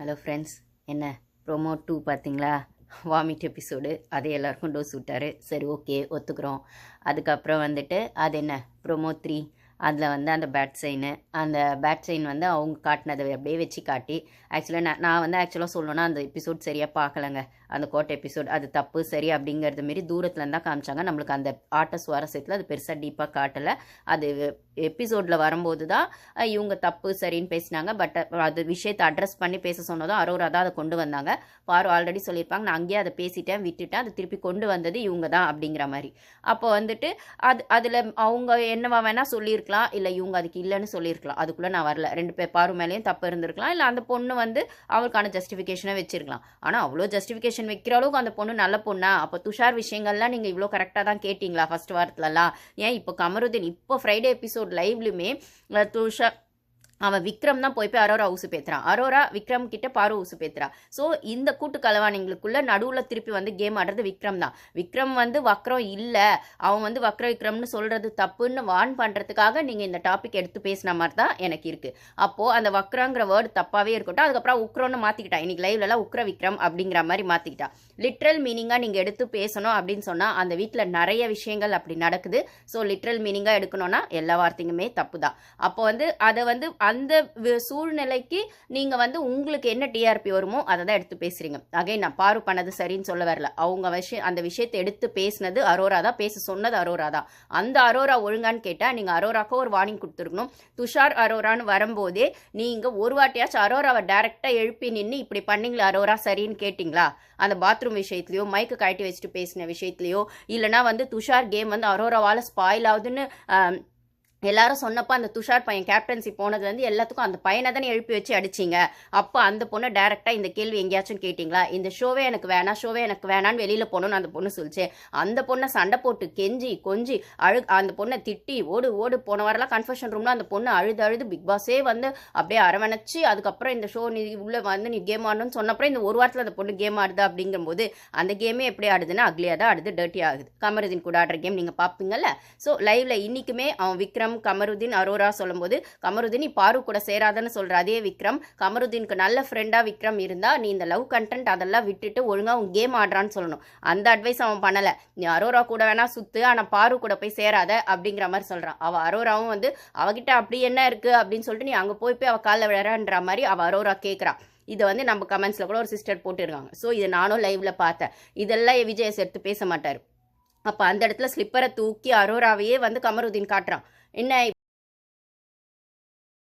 Hello friends, என்ன promo 2 பார்த்தீங்களா? Vomit episode. அது எல்லாருக்கும் டோஸ் விட்டார். சரி, ஓகே, ஒத்துக்கிறோம். அதுக்கப்புறம் வந்துட்டு அது என்ன ப்ரோமோ 3, அதில் வந்து அந்த பேட் சைன் வந்து அவங்க காட்டினதை அப்படியே வச்சு காட்டி, ஆக்சுவலாக நான் வந்து ஆக்சுவலாக சொல்லணும்னா அந்த எபிசோட் சரியாக பார்க்கலங்க. அந்த கோட்டை எபிசோட் அது தப்பு சரி அப்படிங்கிறது மாரி தூரத்தில் இருந்தால் காமிச்சாங்க. நம்மளுக்கு அந்த ஆட்ட சுவாரஸ்யத்தில் அது பெருசாக டீப்பாக காட்டலை. அது எபிசோடில் வரும்போது தான் இவங்க தப்பு சரின்னு பேசினாங்க. பட் அது விஷயத்தை அட்ரஸ் பண்ணி பேச சொன்னதும் அரோரா தான் அதை கொண்டு வந்தாங்க. பாரு ஆல்ரெடி சொல்லியிருப்பாங்க, நான் அங்கேயே அதை விட்டுட்டேன், அதை திருப்பி கொண்டு வந்தது இவங்க தான் அப்படிங்கிற மாதிரி. அப்போ வந்துட்டு அதில் அவங்க என்னவா வேணால் சொல்லியிருக்கலாம், இல்லை இவங்க அதுக்கு இல்லைன்னு சொல்லியிருக்கலாம். அதுக்குள்ளே நான் வரல. 2 பேர் பாரு மேலேயும் தப்பு இருந்திருக்கலாம், இல்லை அந்த பொண்ணு வந்து அவளுக்கான ஜஸ்டிஃபிகேஷனை வச்சிருக்கலாம். ஆனால் அவ்வளோ ஜஸ்டிஃபிகேஷன் வைக்கிற அளவுக்கு அந்த பொண்ணு நல்ல பொண்ணா? அப்போ துஷார் விஷயங்கள்லாம் நீங்கள் இவ்வளோ கரெக்டாக தான் கேட்டிங்களா ஃபர்ஸ்ட் வாரத்துலலாம்? ஏன் இப்போ கமருதீன் இப்போ ஃப்ரைடே எபிசோட் லைவ்லையுமே துஷார் அவன் விக்ரம் தான் போய் அரோரா உசு பேத்துறான். அரோரா விக்ரம் கிட்ட பாரு உசு பேத்துறா. ஸோ இந்த கூட்டு கலவாணிங்களுக்குள்ள நடுவில் திருப்பி வந்து கேம் ஆடுறது விக்ரம் தான். விக்ரம் வந்து வக்ரம் இல்லை, அவன் வந்து வக்ர விக்ரம்னு சொல்றது தப்புன்னு வான் பண்ணுறதுக்காக நீங்கள் இந்த டாபிக் எடுத்து பேசின மாதிரி தான் எனக்கு இருக்குது. அப்போது அந்த வக்ரங்கிற வேர்டு தப்பாகவே இருக்கட்டும். அதுக்கப்புறம் உக்ரோன்னு மாற்றிக்கிட்டா. இன்னைக்கு லைவ்லலாம் உக்ர விக்ரம் அப்படிங்கிற மாதிரி மாற்றிக்கிட்டா. லிட்ரல் மீனிங்காக நீங்கள் எடுத்து பேசணும் அப்படின்னு சொன்னால் அந்த வீட்டில் நிறைய விஷயங்கள் அப்படி நடக்குது. ஸோ லிட்ரல் மீனிங்காக எடுக்கணும்னா எல்லா வார்த்தையுமே தப்பு தான். அப்போ வந்து அதை வந்து அந்த சூழ்நிலைக்கு நீங்க வந்து உங்களுக்கு என்ன டிஆர்பி வருமோ அதை தான் எடுத்து பேசுறீங்க. அகைன் நான் பாரு பண்ணது சரின்னு சொல்ல வரல. அவங்க அந்த விஷயத்தை எடுத்து பேசினது அரோரா தான், பேச சொன்னது அரோரா தான். அந்த அரோரா ஒழுங்கான்னு கேட்டா நீங்க அரோராக்கு ஒரு வார்னிங் கொடுத்துருக்கணும். துஷார் அரோரான்னு வரும்போதே நீங்க ஒரு வாட்டியாச்சும் அரோராவை டைரக்டா எழுப்பி நின்று இப்படி பண்ணீங்களா அரோரா சரின்னு கேட்டிங்களா? அந்த பாத்ரூம் விஷயத்துலையோ மைக்கு கட்டி வச்சுட்டு பேசின விஷயத்துலையோ, இல்லைனா வந்து துஷார் கேம் வந்து அரோராவால் ஸ்பாயில் ஆகுதுன்னு எல்லாரும் சொன்னப்போ அந்த துஷார் பையன் கேப்டன்சி போனதுலேருந்து எல்லாத்துக்கும் அந்த பையனை தானே எழுப்பி வச்சு அடிச்சிங்க. அப்போ அந்த பொண்ணை டேரெக்டாக இந்த கேள்வி எங்கேயாச்சும் கேட்டிங்களா? இந்த ஷோவே எனக்கு வேணான்னு வெளியில் போகணுன்னு அந்த பொண்ணு சொல்லிச்சு. அந்த பொண்ணை சண்டை போட்டு கெஞ்சி கொஞ்சி அந்த பொண்ணை திட்டி ஓடு போன வாரெல்லாம் கன்ஃபெஷன் ரூம்னா அந்த பொண்ணு அழுது பிக் பாஸே வந்து அப்படியே அரவணைச்சு அதுக்கப்புறம் இந்த ஷோ நீ உள்ளே வந்து நீ கேம் ஆடணும்னு சொன்னப்பறம் இந்த ஒரு வாரத்தில் அந்த பொண்ணு கேம் ஆடுது. அப்படிங்கும்போது அந்த கேமே எப்படி ஆடுதுன்னா அக்லியாக தான் ஆடுது, டர்ட்டி ஆகுது. கமருதீன் கூட ஆடுற கேம் நீங்கள் பார்ப்பீங்கல்ல. ஸோ லைவ்ல இன்னைக்குமே அவன் விக்ரம் கமருதீன் அரோரா சொல்லும்போது கமருதீன் பாரு கூட சேராதன்னு சொல்ற அதே விக்ரம், கமருதீனுக்கு நல்ல ஃப்ரெண்டா விக்ரம் இருந்தா நீ இந்த லவ் கண்டென்ட் அதெல்லாம் விட்டுட்டு ஒழுங்கா உன் கேம் ஆடுறான்னு சொல்லணும். அந்த அட்வைஸ் அவன் பண்ணல. நீ அரோரா கூட வேணா சுத்து, ஆனா பாரு கூட போய் சேராத அப்படிங்கிற மாதிரி சொல்றான். அவ அரோராவும் வந்து அவகிட்ட அப்படி என்ன இருக்கு அப்படின்னு சொல்லிட்டு நீ அங்க போய் அவ காலில் விழறான்ற மாதிரி அவ அரோரா கேட்கறா. இதை வந்து நம்ம கமெண்ட்ஸ்ல கூட ஒரு சிஸ்டர் போட்டுருக்காங்க. ஸோ இதை நானும் லைவ்ல பார்த்தேன். இதெல்லாம் விஜய் எடுத்து பேச மாட்டாரு. அப்போ அந்த இடத்துல ஸ்லிப்பரை தூக்கி அரோராவையே வந்து கமருதீன் காட்டுறான். என்ன